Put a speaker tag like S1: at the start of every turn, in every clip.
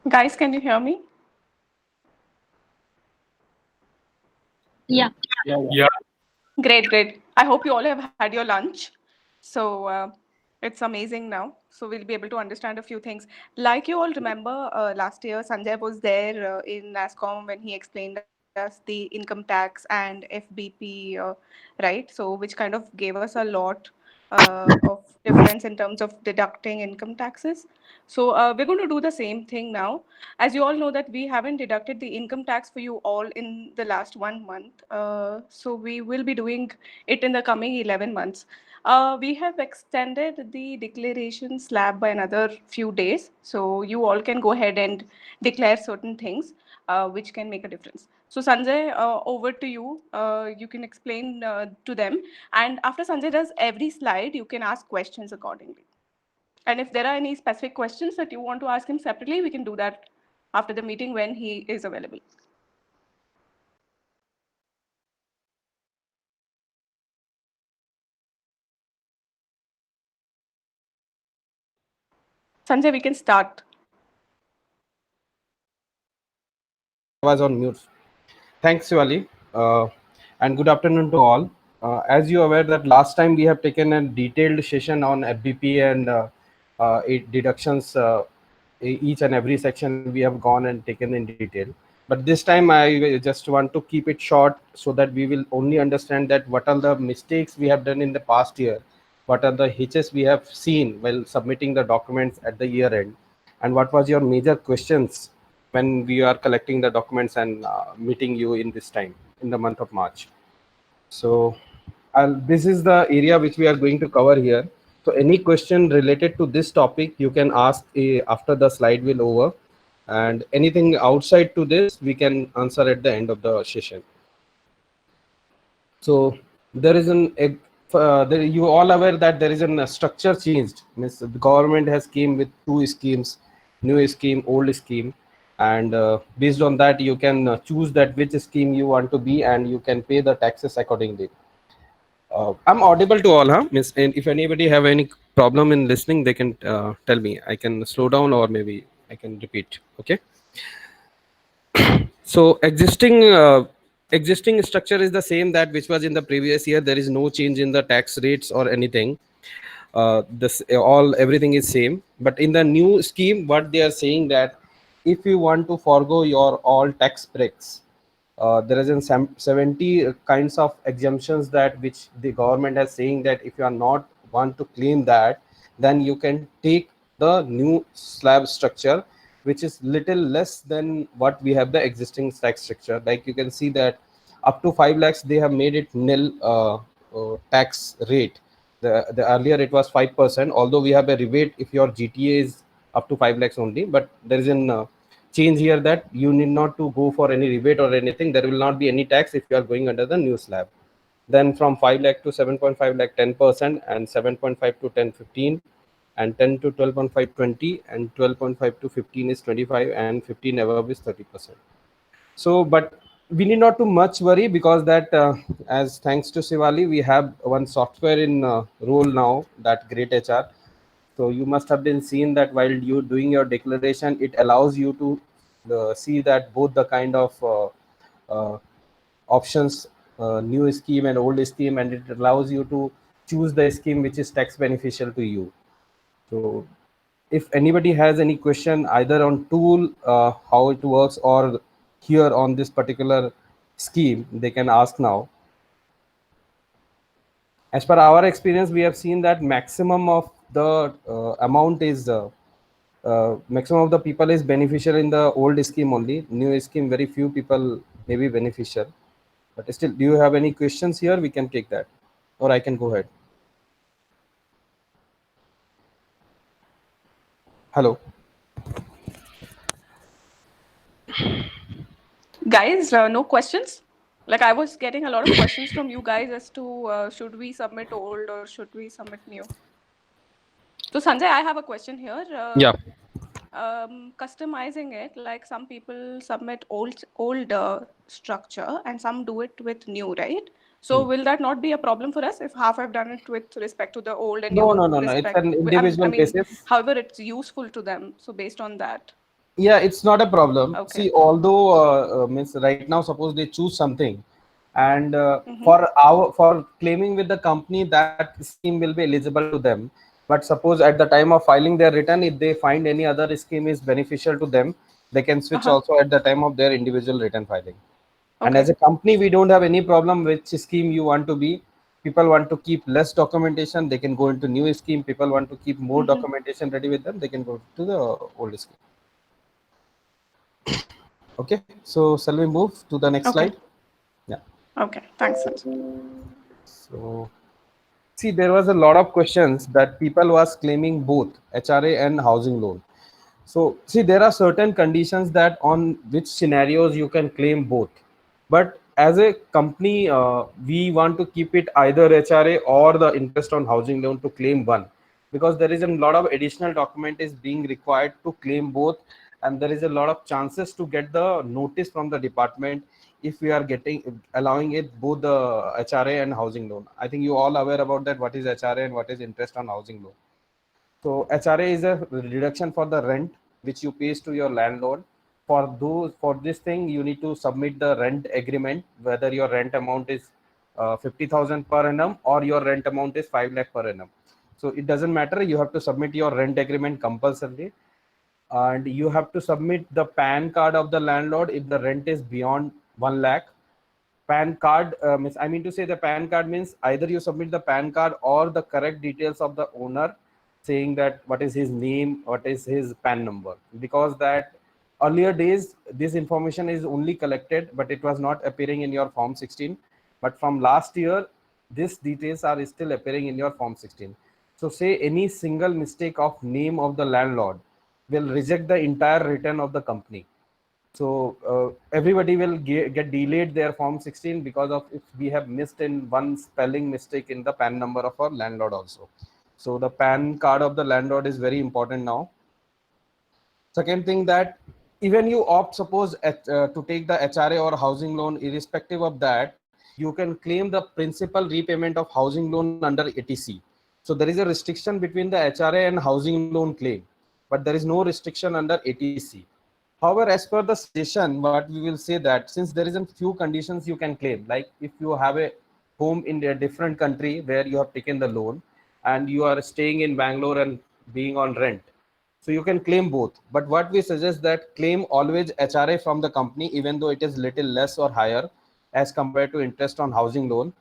S1: Guys, can you hear me?
S2: Yeah.
S3: Yeah, yeah.
S4: Yeah,
S1: Great, great. I hope you all have had your lunch. So it's amazing now. So we'll be able to understand a few things. Like you all remember, last year Sanjay was there in NASCOM when he explained us the income tax and FBP, right? So which kind of gave us a lot of difference in terms of deducting income taxes. So we're going to do the same thing now. As you all know that we haven't deducted the income tax for you all in the last 1 month. So we will be doing it in the coming 11 months. We have extended the declaration slab by another few days. So you all can go ahead and declare certain things which can make a difference. So Sanjay, over to you. You can explain to them. And after Sanjay does every slide, you can ask questions accordingly. And if there are any specific questions that you want to ask him separately, we can do that after the meeting when he is available. Sanjay, we can start.
S3: I was on mute. Thanks, Shivali. And good afternoon to all. As you are aware that last time we have taken a detailed session on FBP and deductions, each and every section we have gone and taken in detail. But this time I just want to keep it short so that we will only understand that what are the mistakes we have done in the past year, what are the hitches we have seen while submitting the documents at the year end, and what was your major questions when we are collecting the documents and meeting you in this time in the month of March. So this is the area which we are going to cover here. So any question related to this topic you can ask after the slide will over, and anything outside to this we can answer at the end of the session. So there is you all aware that there is a structure changed. Means the government has came with two schemes, new scheme, old scheme, and based on that you can choose that which scheme you want to be, and you can pay the taxes accordingly. I'm audible to all, huh? Miss, and if anybody have any problem in listening, they can tell me. I can slow down or maybe I can repeat. Okay. So existing structure is the same that which was in the previous year. There is no change in the tax rates or anything. This all everything is same. But in the new scheme, what they are saying that if you want to forego your all tax breaks, there is in 70 kinds of exemptions that which the government is saying that if you are not want to claim that, then you can take the new slab structure, which is little less than what we have the existing tax structure. Like you can see that up to 5 lakhs they have made it nil tax rate. The earlier it was 5%, although we have a rebate if your GTA is up to 5 lakhs only, but there is an change here that you need not to go for any rebate or anything. There will not be any tax if you are going under the new slab. Then from 5 lakh to 7.5 lakh 10%, and 7.5 to 10 15, and 10 to 12.5 20, and 12.5 to 15 is 25, and 15 above is 30%. So but we need not too much worry, because that as thanks to Shivali we have one software in role now, that Great HR. So you must have been seen that while you doing your declaration, it allows you to see that both the kind of uh, options, new scheme and old scheme, and it allows you to choose the scheme which is tax beneficial to you. So if anybody has any question either on tool, how it works, or here on this particular scheme, they can ask now. As per our experience, we have seen that maximum of the amount is maximum of the people is beneficial in the old scheme only. New scheme, very few people may be beneficial. But still, do you have any questions here? We can take that, or I can go ahead. Hello.
S1: Guys, no questions? Like I was getting a lot of questions from you guys as to should we submit old or should we submit new? So Sanjay, I have a question here.
S3: Yeah.
S1: Customizing it, like some people submit old structure and some do it with new, right? So will that not be a problem for us if half have done it with respect to the old and
S3: No,
S1: new
S3: no, no, no. It's
S1: respect?
S3: an
S1: I
S3: individual
S1: mean,
S3: basis.
S1: however, it's useful to them. So based on that.
S3: Yeah, it's not a problem.
S1: Okay.
S3: See, although means right now, suppose they choose something, and
S1: Mm-hmm.
S3: for claiming with the company, that scheme will be eligible to them. But suppose at the time of filing their return, if they find any other scheme is beneficial to them, they can switch
S1: Uh-huh.
S3: also at the time of their individual return filing. And as
S1: Okay.
S3: a company, we don't have any problem which scheme you want to be. People want to keep less documentation, they can go into new scheme. People want to keep more
S1: Mm-hmm.
S3: documentation ready with them, they can go to the old scheme. Okay, so shall we move to the next
S1: Okay.
S3: slide? Yeah.
S1: Okay. Thanks, Sanjay.
S3: So see, there was a lot of questions that people was claiming both HRA and housing loan. So see, there are certain conditions that on which scenarios you can claim both. But as a company, we want to keep it either HRA or the interest on housing loan to claim one, because there is a lot of additional document is being required to claim both, and there is a lot of chances to get the notice from the department if we are getting allowing it both the HRA and housing loan. I think you all aware about that. What is HRA and what is interest on housing loan? So HRA is a reduction for the rent which you pays to your landlord. For this thing, you need to submit the rent agreement, whether your rent amount is 50,000 per annum or your rent amount is 5 lakh per annum. So it doesn't matter. You have to submit your rent agreement compulsorily, and you have to submit the PAN card of the landlord if the rent is beyond 1 lakh. PAN card means, I mean to say, the PAN card means either you submit the PAN card or the correct details of the owner, saying that what is his name, what is his PAN number. Because that earlier days, this information is only collected, but it was not appearing in your Form 16. But from last year, these details are still appearing in your Form 16. So say any single mistake of name of the landlord will reject the entire return of the company. So everybody will get delayed their Form 16 because of if we have missed in one spelling mistake in the PAN number of our landlord also. So the PAN card of the landlord is very important now. Second thing, that even you opt, suppose to take the HRA or housing loan, irrespective of that, you can claim the principal repayment of housing loan under ATC. So there is a restriction between the HRA and housing loan claim, but there is no restriction under ATC. However, as per the suggestion, what we will say that since there is a few conditions you can claim, like if you have a home in a different country where you have taken the loan and you are staying in Bangalore and being on rent, so you can claim both. But what we suggest that claim always HRA from the company, even though it is little less or higher as compared to interest on housing loan,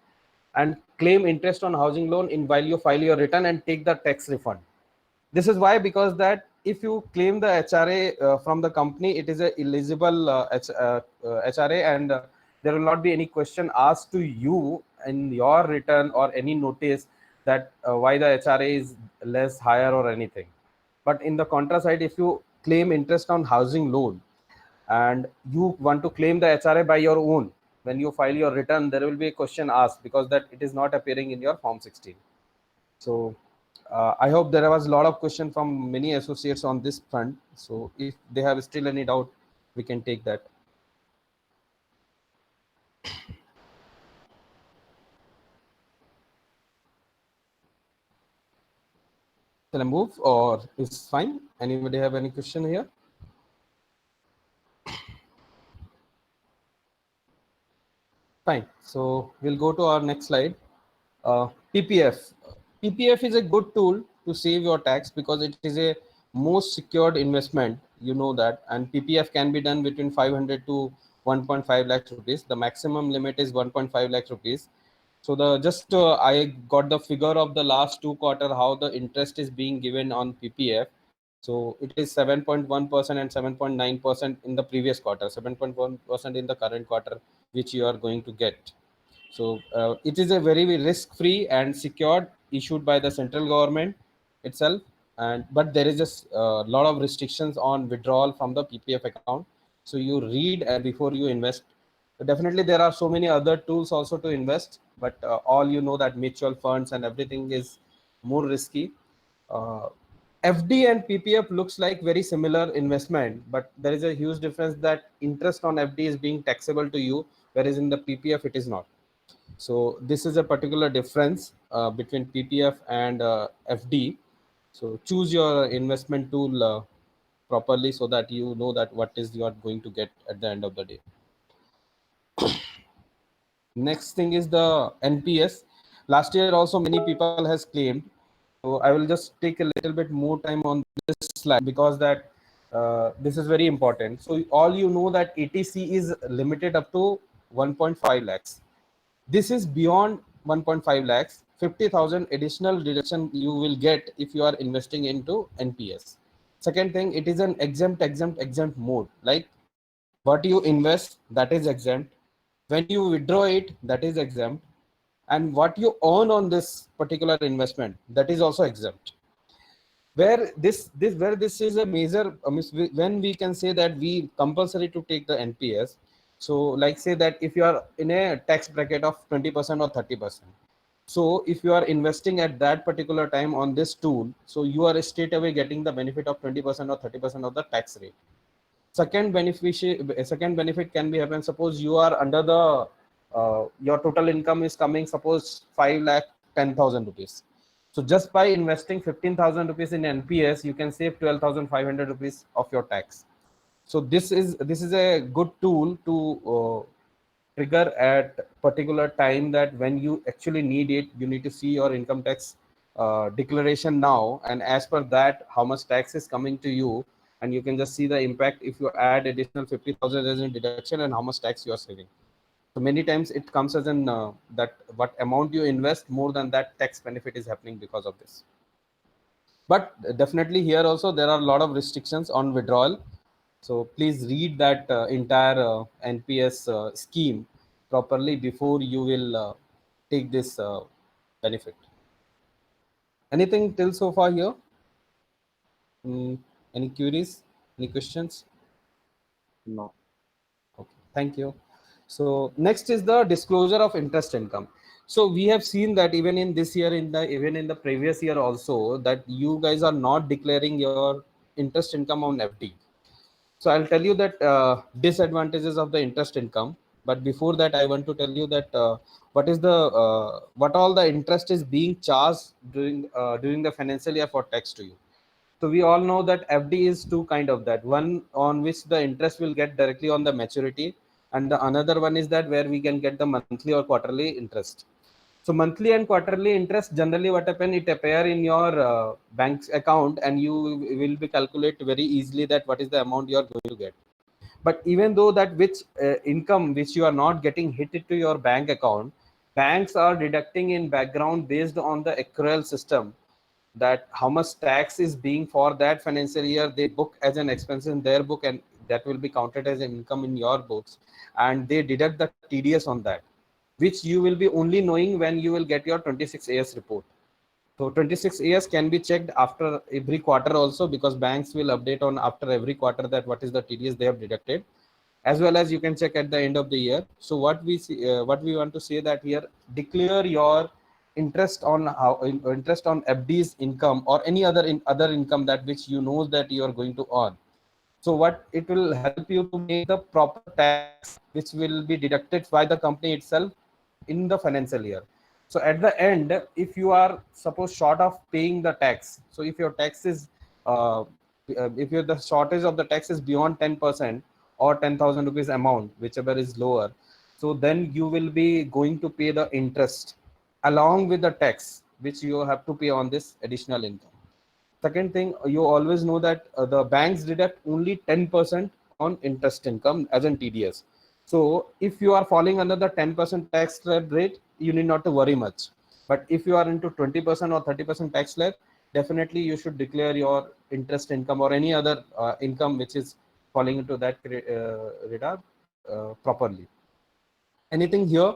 S3: and claim interest on housing loan in while you file your return and take the tax refund. This is why, because that if you claim the HRA from the company, it is a eligible HRA, and there will not be any question asked to you in your return or any notice that why the HRA is less, higher, or anything. But in the contra side, if you claim interest on housing loan and you want to claim the HRA by your own, when you file your return, there will be a question asked because that it is not appearing in your Form 16. So I hope there was a lot of question from many associates on this front. So if they have still any doubt, we can take that. Shall I move or is fine? Anybody have any question here? Fine. So we'll go to our next slide. PPF. PPF is a good tool to save your tax because it is a most secured investment. You know that, and PPF can be done between 500 to 1.5 lakh rupees. The maximum limit is 1.5 lakh rupees. So the just I got the figure of the last 2 quarter how the interest is being given on PPF. So it is 7.1% and 7.9% in the previous quarter, 7.1% in the current quarter, which you are going to get. So it is a very risk-free and secured, issued by the central government itself. And but there is just a lot of restrictions on withdrawal from the PPF account. So you read and before you invest. Definitely, there are so many other tools also to invest, but all you know that mutual funds and everything is more risky. Uh, FD and PPF looks like very similar investment, but there is a huge difference that interest on FD is being taxable to you, whereas in the PPF it is not. So this is a particular difference between PPF and FD. So choose your investment tool properly, so that you know that what is you are going to get at the end of the day. Next thing is the NPS. Last year also many people has claimed. So I will just take a little bit more time on this slide, because that this is very important. So all you know that ATC is limited up to 1.5 lakhs. This is beyond 1.5 lakhs. 50,000 additional deduction you will get if you are investing into NPS. Second thing, it is an exempt mode. Like what you invest, that is exempt. When you withdraw it, that is exempt. And what you earn on this particular investment, that is also exempt. Where this is a major when we can say that we compulsory to take the NPS. So like say that if you are in a tax bracket of 20% or 30%, so if you are investing at that particular time on this tool, so you are straight away getting the benefit of 20% or 30% of the tax rate. Second benefit can be happen. Suppose you are under the your total income is coming, suppose 5 lakh 10,000 rupees. So just by investing 15,000 rupees in NPS, you can save 12,500 rupees of your tax. So this is a good tool to trigger at particular time, that when you actually need it, you need to see your income tax declaration now, and as per that how much tax is coming to you, and you can just see the impact if you add additional 50,000 as a deduction, and how much tax you are saving. So many times it comes as an that what amount you invest, more than that tax benefit is happening because of this. But definitely here also there are a lot of restrictions on withdrawal. So please read that entire NPS scheme properly before you will take this benefit. Anything till so far here? Any queries? Any questions?
S4: No.
S3: Okay, thank you. So next is the disclosure of interest income. So we have seen that even in this year, even in the previous year also, that you guys are not declaring your interest income on FD. So I'll tell you that disadvantages of the interest income. But before that, I want to tell you that what all the interest is being charged during the financial year for tax to you. So we all know that FD is two kind of that. One on which the interest will get directly on the maturity, and the another one is that where we can get the monthly or quarterly interest. So monthly and quarterly interest, generally what happen, it appear in your bank's account, and you will be calculate very easily that what is the amount you are going to get. But even though that which income which you are not getting hit to your bank account, banks are deducting in background based on the accrual system, that how much tax is being for that financial year, they book as an expense in their book, and that will be counted as an income in your books, and they deduct the TDS on that, which you will be only knowing when you will get your 26 AS report. So 26 AS can be checked after every quarter also, because banks will update on after every quarter that what is the TDS they have deducted, as well as you can check at the end of the year. So what we see, what we want to say that here, declare your interest on interest on FD's income, or any other income that which you know that you are going to earn. So what it will help you to make the proper tax, which will be deducted by the company itself in the financial year. So at the end, if you are suppose short of paying the tax, so if your tax is if your the shortage of the tax is beyond 10% or 10,000 rupees amount, whichever is lower, so then you will be going to pay the interest along with the tax which you have to pay on this additional income. Second thing, you always know that the banks deduct only 10% on interest income as in TDS. So if you are falling under the 10% tax slab rate, you need not to worry much. But if you are into 20% or 30% tax slab, definitely you should declare your interest income or any other income which is falling into that radar properly. Anything here?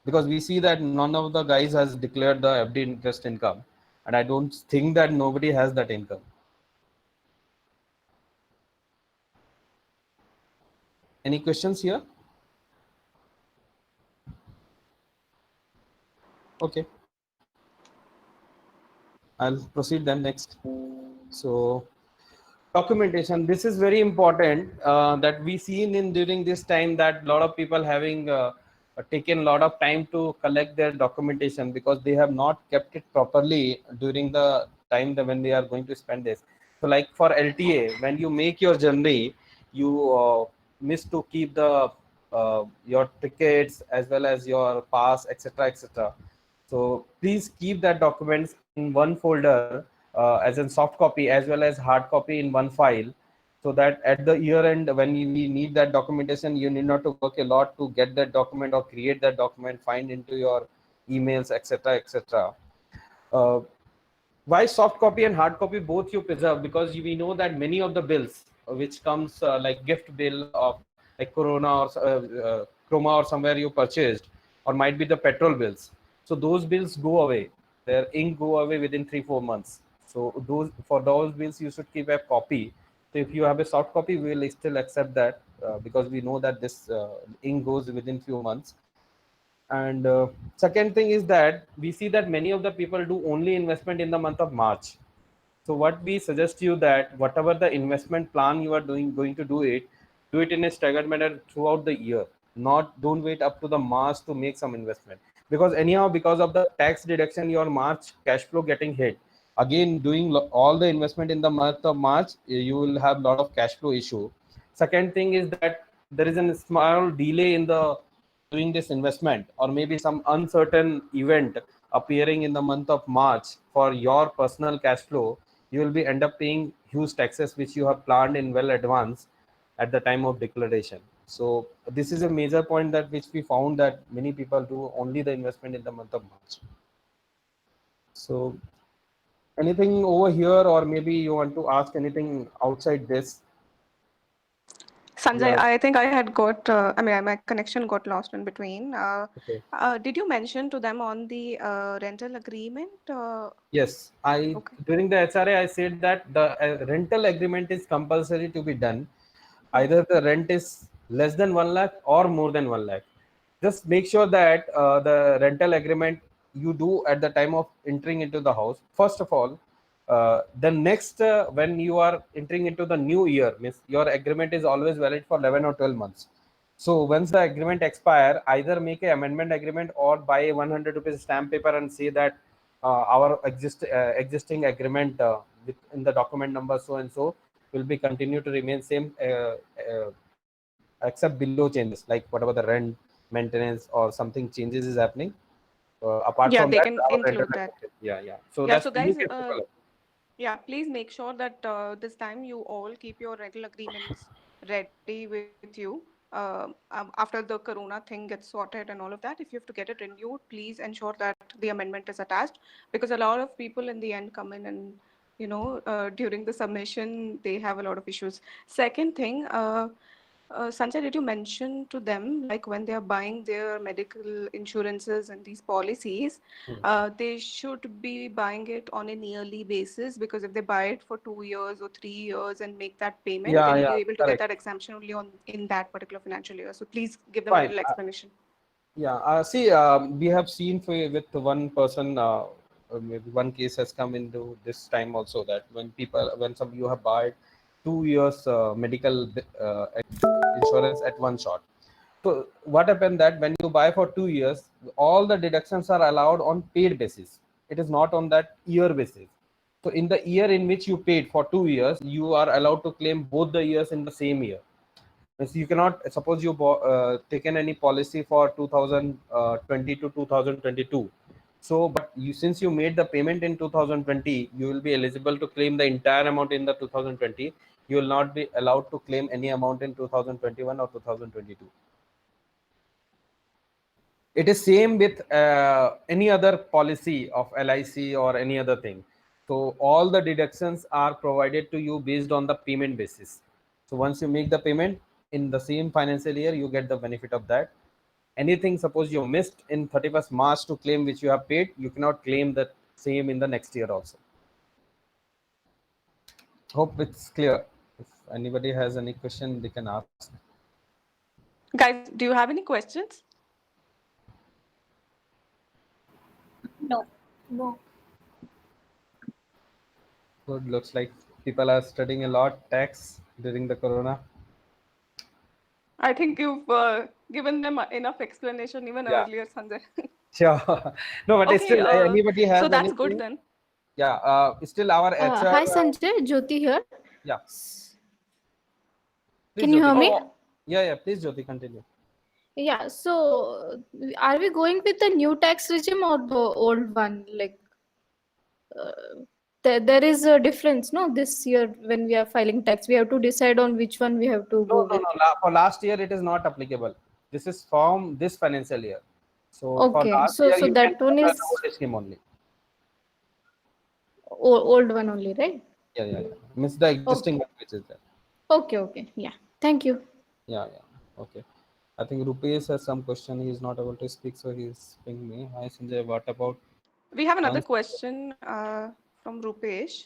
S3: Because we see that none of the guys has declared the FD interest income, and I don't think that nobody has that income. Any questions here? Okay, I'll proceed then next. So documentation, this is very important, that we seen in during this time that a lot of people having taken a lot of time to collect their documentation, because they have not kept it properly during the time that when they are going to spend this. So like for LTA, when you make your journey, you miss to keep the your tickets as well as your pass, etc., etc. So please keep that documents in one folder as in soft copy as well as hard copy in one file, so that at the year end when we need that documentation, you need not to work a lot to get that document or create that document, find into your emails, etc., etc. Why soft copy and hard copy both you preserve? Because we know that many of the bills which comes like gift bill of like Corona or Chroma or somewhere you purchased, or might be the petrol bills, so those bills go away, their ink go away within 3-4 months. So those, for those bills you should keep a copy. So if you have a soft copy, we will still accept that because we know that this ink goes within few months. And second thing is that we see that many of the people do only investment in the month of March. So what we suggest you that whatever the investment plan you are going to do it in a staggered manner throughout the year. Not don't wait up to the March to make some investment, because anyhow because of the tax deduction your March cash flow getting hit. Again, doing all the investment in the month of March, you will have a lot of cash flow issue. Second thing is that there is a small delay in the doing this investment, or maybe some uncertain event appearing in the month of March for your personal cash flow, you will be end up paying huge taxes which you have planned in well advance at the time of declaration. So this is a major point that which we found that many people do only the investment in the month of March. So anything over here, or maybe you want to ask anything outside this?
S1: Sanjay,
S3: Yeah.
S1: I think I had got, my connection got lost in between.
S3: Okay.
S1: Did you mention to them on the rental agreement?
S3: Yes, I
S1: Okay.
S3: during the HRA I said that the rental agreement is compulsory to be done. Either the rent is less than 1 lakh or more than 1 lakh. Just make sure that the rental agreement you do at the time of entering into the house. First of all, the next when you are entering into the new year, means your agreement is always valid for 11 or 12 months. So once the agreement expire, either make an amendment agreement or buy a 100 rupees stamp paper and say that our existing agreement with in the document number so and so will be continue to remain same except below changes, like whatever the rent, maintenance or something changes is happening. Apart
S1: Yeah,
S3: from
S1: they
S3: that,
S1: can
S3: our rental
S1: include that.
S3: agreement. Yeah. So
S1: Yeah,
S3: that's
S1: so
S3: you
S1: guys,
S3: can take a look.
S1: yeah, please make sure that this time you all keep your rental agreements ready with you. After the Corona thing gets sorted and all of that, if you have to get it renewed, please ensure that the amendment is attached, because a lot of people in the end come in and, during the submission, they have a lot of issues. Second thing, Sanjay, did you mention to them, like when they are buying their medical insurances and these policies, they should be buying it on a yearly basis, because if they buy it for 2 years or 3 years and make that payment, they'll be
S3: Yeah,
S1: able to get
S3: correct.
S1: that exemption only on in that particular financial year. So please give them a
S3: Fine.
S1: little explanation.
S3: Yeah, see, we have seen with one person, maybe one case has come into this time also, that when people, when some you have bought 2 years medical insurance at one shot. So what happened that when you buy for 2 years, all the deductions are allowed on paid basis. It is not on that year basis. So in the year in which you paid for 2 years, you are allowed to claim both the years in the same year. Means you cannot suppose you taken any policy for 2020 to 2022. So but you, since you made the payment in 2020, you will be eligible to claim the entire amount in the 2020. You will not be allowed to claim any amount in 2021 or 2022. It is same with any other policy of LIC or any other thing. So all the deductions are provided to you based on the payment basis. So once you make the payment in the same financial year, you get the benefit of that. Anything suppose you missed in 31st March to claim which you have paid, you cannot claim the same in the next year also. Hope it's clear. If anybody has any question, they can ask.
S1: Guys, do you have any questions?
S2: No. No.
S3: Good. Looks like people are studying a lot tax during the corona.
S1: I think you've given them enough explanation even
S3: Yeah.
S1: earlier, Sanjay.
S3: Sure. No, but
S1: Okay,
S3: still, anybody
S1: so
S3: has
S1: that's good
S3: anything?
S1: then.
S3: Yeah, still our HR.
S2: Hi Sanjay, Jyoti here.
S3: Yeah, please,
S2: Can you
S3: Jyoti.
S2: hear me?
S1: Oh,
S3: Yeah, yeah, please, Jyoti, continue.
S2: Yeah, so are we going with the new tax regime or the old one? Like, there is a difference, no? This year, when we are filing tax, we have to decide on which one we have to
S3: No,
S2: go
S3: no,
S2: with.
S3: no. For last year, it is not applicable. This is from this financial year. So for
S2: Okay,
S3: last year,
S2: so
S3: you can
S2: that one
S3: follow the
S2: is
S3: old scheme only.
S2: old one only, right?
S3: Yeah, yeah, yeah. Means the existing
S2: Okay,
S3: one which is there.
S2: okay. Yeah, thank you.
S3: Yeah, yeah. Okay. I think Rupesh has some question. He is not able to speak, so he's pinging me. Hi, Sanjay. What about
S1: we have another
S3: once
S1: question from Rupesh.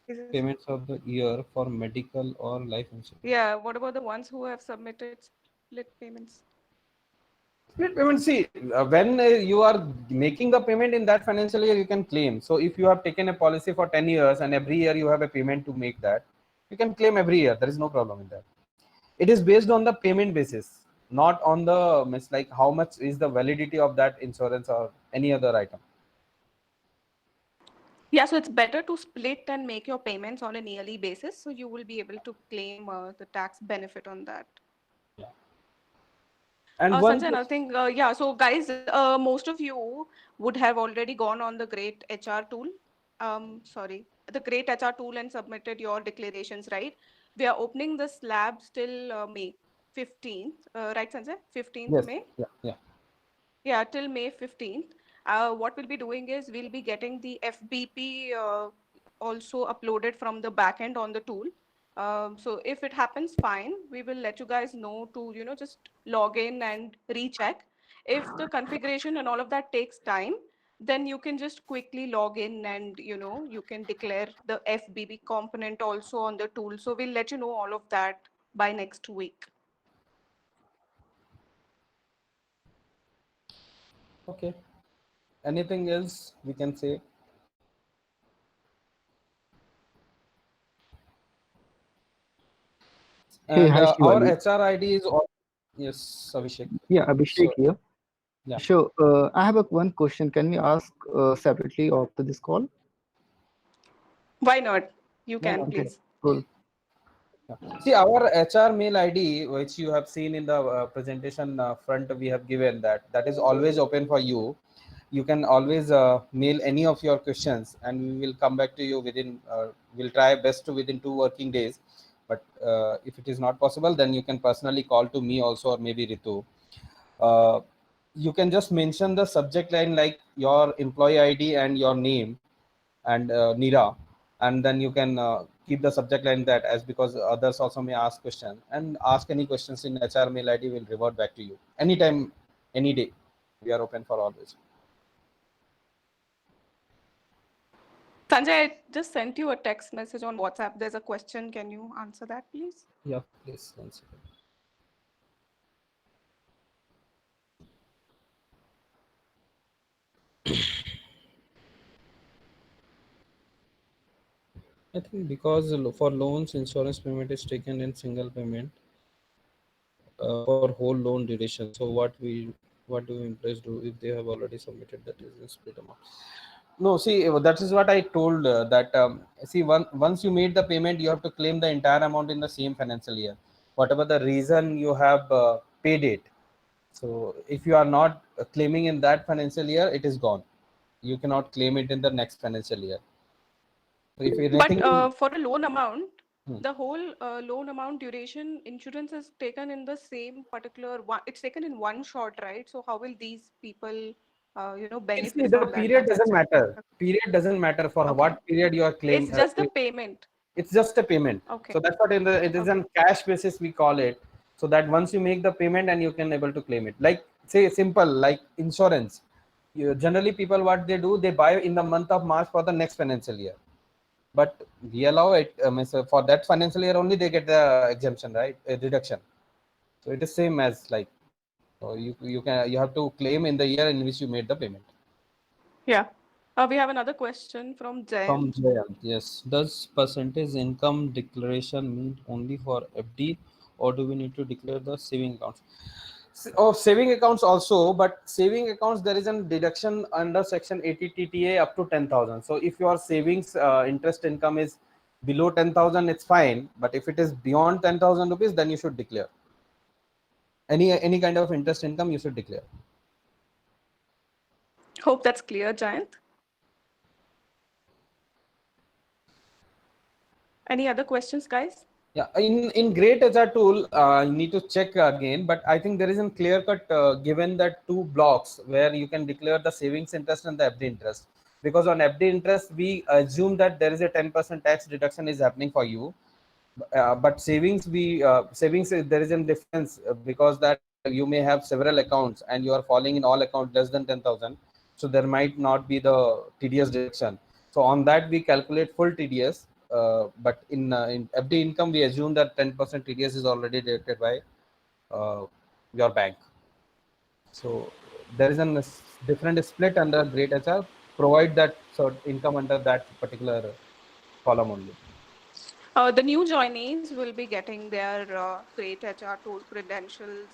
S1: Is it-
S3: payments of the year for medical or life insurance?
S1: Yeah, what about the ones who have submitted split payments?
S3: Split payment. See, when you are making the payment in that financial year, you can claim. So if you have taken a policy for 10 years and every year you have a payment to make that, you can claim every year. There is no problem in that. It is based on the payment basis, not on the means like how much is the validity of that insurance or any other item.
S1: Yeah, so it's better to split and make your payments on a yearly basis, so you will be able to claim the tax benefit on that.
S3: Yeah. And one
S1: Sanjay, another thing, yeah, so guys, most of you would have already gone on the Great HR tool. Sorry, the Great HR tool and submitted your declarations, right? We are opening the slabs till May 15th, right, Sanjay? 15th
S3: yes,
S1: May?
S3: yeah, yeah.
S1: Yeah, till May 15th. What we'll be doing is we'll be getting the FBP also uploaded from the backend on the tool. So if it happens, fine, we will let you guys know to, just log in and recheck. If the configuration and all of that takes time, then you can just quickly log in and, you can declare the FBP component also on the tool. So we'll let you know all of that by next week.
S3: Okay. Anything else we can say?
S4: Hey,
S3: And
S4: hi
S3: our
S4: Shivali.
S3: HR ID is all. Yes, Abhishek.
S4: Yeah, Abhishek
S3: So
S4: here.
S3: yeah,
S4: So, I have one question. Can we ask separately after this call?
S1: Why not? You
S3: yeah,
S1: can,
S3: yeah.
S4: Okay,
S1: please.
S4: cool.
S3: Yeah. See, our HR mail ID, which you have seen in the presentation front, we have given that is always open for you. You can always mail any of your questions, and we will come back to you within. We'll try best to within 2 working days. But if it is not possible, then you can personally call to me also, or maybe Ritu. Uh, you can just mention the subject line like your employee ID and your name and Nira, and then you can keep the subject line that, as because others also may ask question, and ask any questions in HR mail ID will revert back to you anytime, any day. We are open for always.
S1: Sanjay, I just sent you a text message on WhatsApp. There's a question. Can you answer that, please?
S3: Yeah, please. One second. I think because for loans, insurance payment is taken in single payment for whole loan duration. So what do employees do if they have already submitted that is in split amount? No, see, that is what I told that see, once you made the payment, you have to claim the entire amount in the same financial year, whatever the reason you have paid it. So if you are not claiming in that financial year, it is gone. You cannot claim it in the next financial year. So if
S1: But
S3: anything,
S1: for a loan amount,
S3: hmm.
S1: the whole loan amount duration insurance is taken in the same particular one. It's taken in one shot, right? So how will these people,
S3: See,
S1: benefit
S3: the
S1: from that?
S3: period
S1: That's
S3: doesn't
S1: actually
S3: matter. Period doesn't matter for
S1: okay.
S3: what period you are
S1: It's
S3: claim.
S1: just the payment.
S3: It's just a payment.
S1: Okay.
S3: So that's what in the it is
S1: Okay.
S3: on cash basis we call it. So that once you make the payment and you can able to claim it. Like say simple like insurance. Generally people what they do, they buy in the month of March for the next financial year. But we allow it so for that financial year only they get the exemption, right? A deduction. So it is same as like you have to claim in the year in which you made the payment.
S1: Yeah. We have another question from
S3: From
S1: Jayant.
S3: Jayant, yes. Does percentage income declaration mean only for FD, or do we need to declare the saving accounts? Saving accounts also, but saving accounts there is a deduction under section 80 TTA up to 10,000. So if your savings interest income is below 10,000, it's fine. But if it is beyond 10,000 rupees, then you should declare any kind of interest income. You should declare.
S1: Hope that's clear, Jayant. Any other questions, guys?
S3: Yeah, in Great HR tool, you need to check again, but I think there is a clear cut given that two blocks where you can declare the savings interest and the FD interest. Because on FD interest, we assume that there is a 10% tax deduction is happening for you, but savings there is a difference because that you may have several accounts and you are falling in all accounts less than 10,000, so there might not be the TDS deduction. So on that we calculate full TDS, but in FD income we assume that 10% TDS is already deducted by your bank. So there is a different split under Great HR, provide that sort income under that particular column only.
S1: The new joinees will be getting their Great HR tool credentials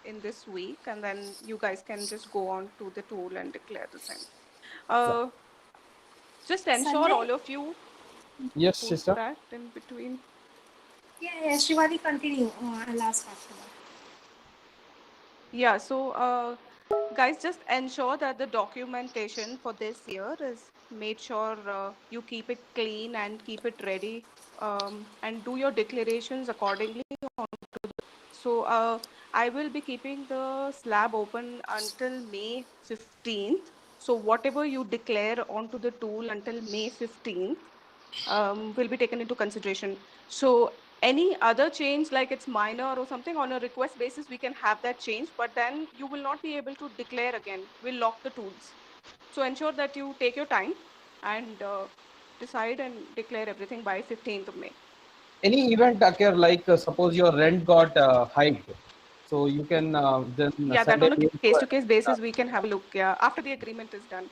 S1: in this week, and then you guys can just go on to the tool and declare the same. Just ensure
S5: Sanjay?
S1: all of you
S3: Yes,
S1: who's
S3: sister.
S1: that in between.
S5: Yeah, Shivani, continue. I'll ask after that.
S1: Yeah, so guys, just ensure that the documentation for this year is made sure you keep it clean and keep it ready, and do your declarations accordingly. So I will be keeping the slab open until May 15th. So whatever you declare onto the tool until May 15th will be taken into consideration. So any other change, like it's minor or something, on a request basis, we can have that change, but then you will not be able to declare again. We'll lock the tools. So ensure that you take your time and decide and declare everything by 15th of May.
S3: Any event occur, like suppose your rent got hiked, so you can then
S1: Yeah, that
S3: send a
S1: on a
S3: mail
S1: case-to-case basis, we can have a look, yeah, after the agreement is done.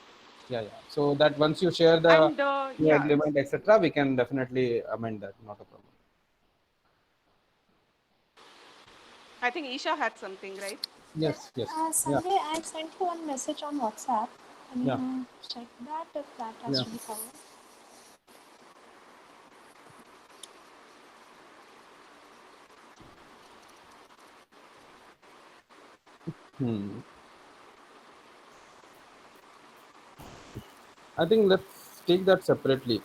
S3: yeah. So that once you share the
S1: And
S3: new
S1: yeah,
S3: agreement, etc., we can definitely amend that. Not a problem.
S1: I think Isha had something, right?
S3: Yes, yes, yeah,
S5: Sanjay, I sent you one message on WhatsApp. Can
S3: yeah,
S5: you check that if that has
S3: yeah.
S5: to be covered?
S3: I think let's take that separately.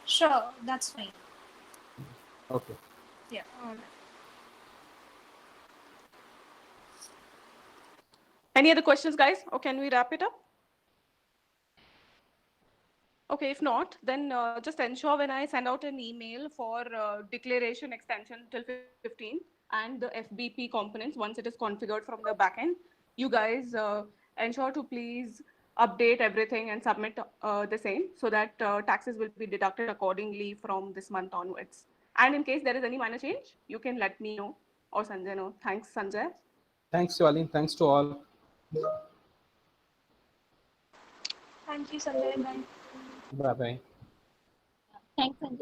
S5: Sure, that's fine.
S3: Okay.
S5: Yeah, all right.
S1: Any other questions, guys? Or can we wrap it up? Okay, if not, then just ensure when I send out an email for declaration extension till 15 and the FBP components, once it is configured from the backend, you guys ensure to please update everything and submit the same so that taxes will be deducted accordingly from this month onwards. And in case there is any minor change, you can let me know or Sanjay know. Thanks, Sanjay.
S3: Thanks, Shivali. Thanks to all.
S5: Thank you, Sanjay. Bye.
S3: Bye bye.
S2: Thanks, Sanjay.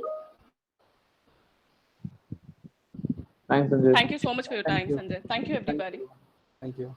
S4: Thanks, Sanjay.
S1: Thank you so much for your
S3: Thank
S1: time,
S3: you.
S1: Sanjay. Thank you, everybody.
S3: Thank you.